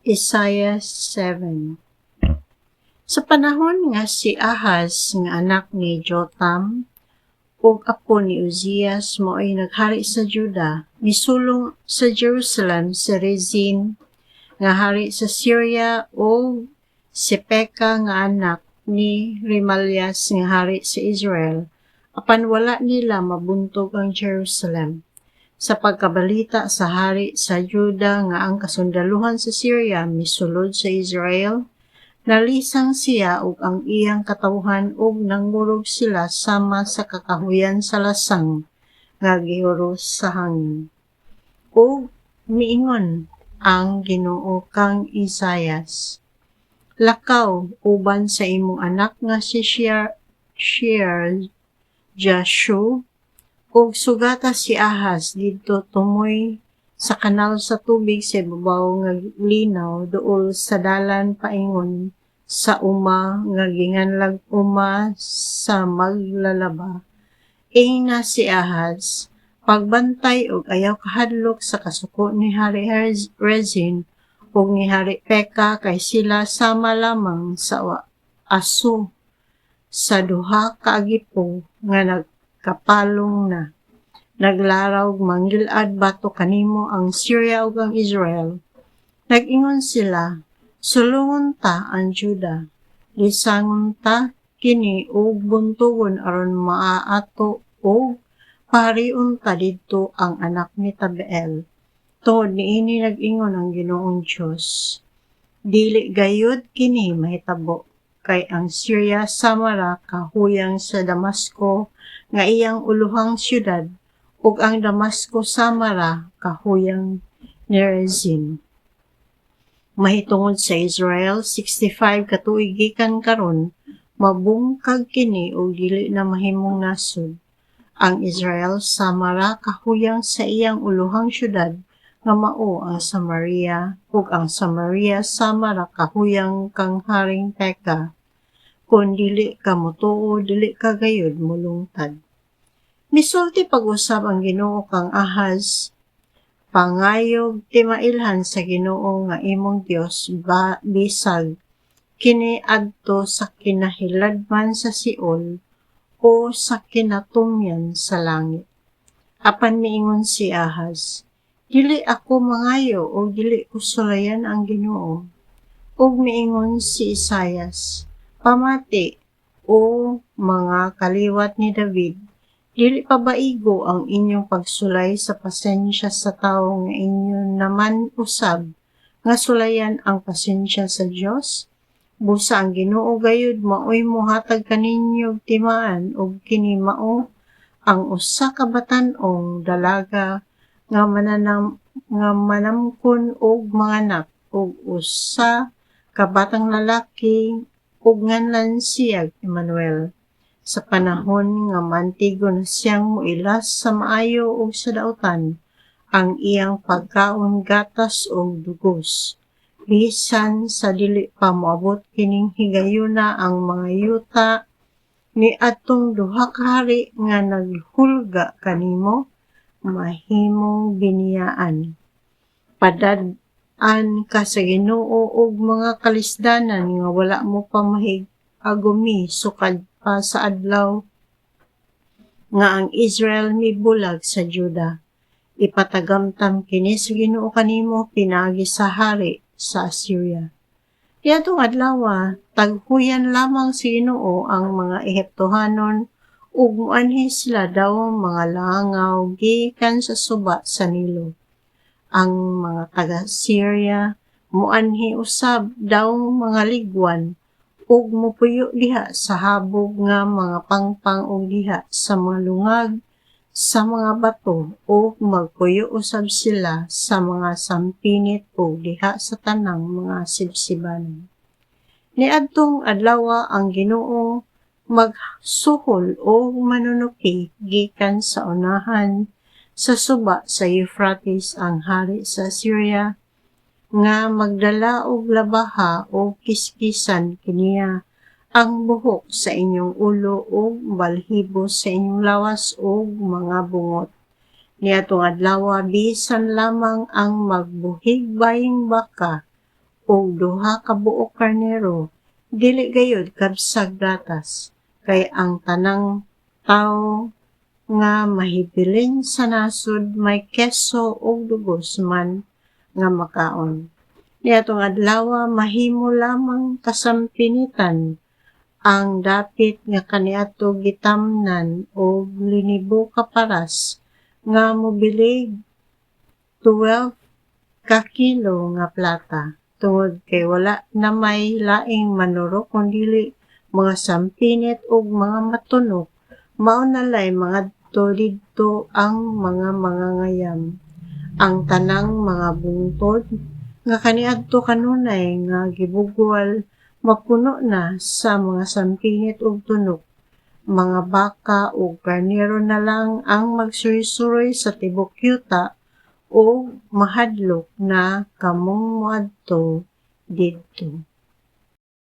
Isaiah 7. Sa panahon nga si Ahaz nga anak ni Jotham ug apo ni Uzias mo'y naghari sa Juda, misulong sa Jerusalem si Rezin nga hari sa Syria ug si Pekah nga anak ni Remalias nga hari sa Israel, apan wala nila mabuntog ang Jerusalem. Sa pagkabalita sa hari sa Juda nga ang kasundaluhan sa Syria misulod sa Israel, nalisang siya ug ang iyang katawhan ug nangmurog sila sama sa kakahuyan sa lasang nga gihuros sa hangin. Ug miingon ang Ginoo kang Isaias, lakaw uban sa imong anak nga si Shear-Jashub, ug sugata si Ahaz didto tumoy sa kanal sa tubig sa ibabaw nga linaw duol sa dalan paingon sa uma nga ginganlag uma sa maglalaba. Ina si Ahaz pagbantay ug ayaw kahadlok sa kasuko ni Hari Rezin ug ni Hari Pekah kay sila sama lamang sa aso sa duha ka agipo nga nagkapalong na. Naglaraw manggilad bato kanimo ang Syria ug ang Israel. Nag-ingon sila, sulungon ta ang Juda, lisangon ta kini ug buntugon aron maaato ug pariun ta didto ang anak ni Tabeel. Tungod niini nag-ingon ang Ginoong Dios, dili gayud kini mahitabo, kay ang Syria samara kahuyang sa Damasco nga iyang uluhang syudad, ug ang Damasco samara kahuyang ni Rezin. Mahitungod sa Israel 65 ka tuig gikan karon, mabungkag kini ug dili na mahimong nasod. Ang Israel samara kahuyang sa iyang uluhang syudad nga mao ang Samaria, ug ang Samaria samara kahuyang kang Haring Pekah. Kung dili ka motuo, dili ka gayud mulungtad. Misulti pag-usab ang Ginoo kang Ahaz, pangayog timailhan sa Ginoo nga imong Dios bisag kini adto sa kinahiladman sa Siol o sa kinatumyan sa langit. Apan miingon si Ahaz, dili ako mangayo o dili ko sulayan ang Ginoo. Ug miingon si Isaias, pamati o mga kaliwat ni David, dili pa baigo ang inyong pagsulay sa pasensya sa tao nga inyo naman usab nga sulayan ang pasensya sa Dios? Busa ang Ginoo gayud maoy mohatag kaninyo timaan ug kini mao ang usa ka batan-ong dalaga nga manamkon og manganak ug usa ka batang lalaki ug nganlan siya Emmanuel. Sa panahon nga mantigo na siyang moilas sa maayo ug sa dautan, ang iyang pagkaon gatas ug dugos. Bisan sa dili pa moabot kining higayuna ang mga yuta ni atong duha ka hari nga naghulga kanimo, mahimong biniyaan. Padad-an ka sa Ginoo og mga kalisdanan nga wala mo pa mahig-agumi sukad pa sa adlaw nga ang Israel mibulag sa Juda. Ipatagamtam kini sa Ginoo kanimo pinaagi sa hari sa Assyria. Kayatong adlaw taghuyan lamang si Ginoo ang mga Ehiptohanon ug muanhi sila daw mga langaw gikan sa suba sa Nilo. Ang mga taga-Syria muanhi usab daw mga ligwan ug mupuyo diha sa habog nga mga pangpang ug diha sa mga lungag sa mga bato ug magpuyo usab sila sa mga sampinit ug diha sa tanang mga sibsibanan. Niadtong adlaw ang Ginoo magsuhol o manunuki gikan sa unahan sa suba sa Euphrates ang hari sa Syria nga magdala og labaha o kiskisan kiniya ang buhok sa inyong ulo o balhibo sa inyong lawas o mga bungot. Niadtong adlaw bisan lamang ang magbuhig baying baka o duha ka buok karnero, dili gayud kabsag gatas, kay ang tanang tawo nga mahibilin sa nasod may keso o dugos man nga makaon. Niadtong adlaw mahimo lamang kasampinitan ang dapit nga kaniadto gitamnan og linibo ka paras nga mobilig 12 ka kilo nga plata, tungod kay wala na may laing manurok kundili mga sampinit ug mga matunok, mao na lay mga didto ang mga ngayam. Ang tanang mga bungtod nga kaniadto kanunay nga gibugwal mapuno na sa mga sampinit ug tunok. Mga baka ug karnero na lang ang magsuroy-suroy sa tibok yuta o mahadlok na kamong moadto didto.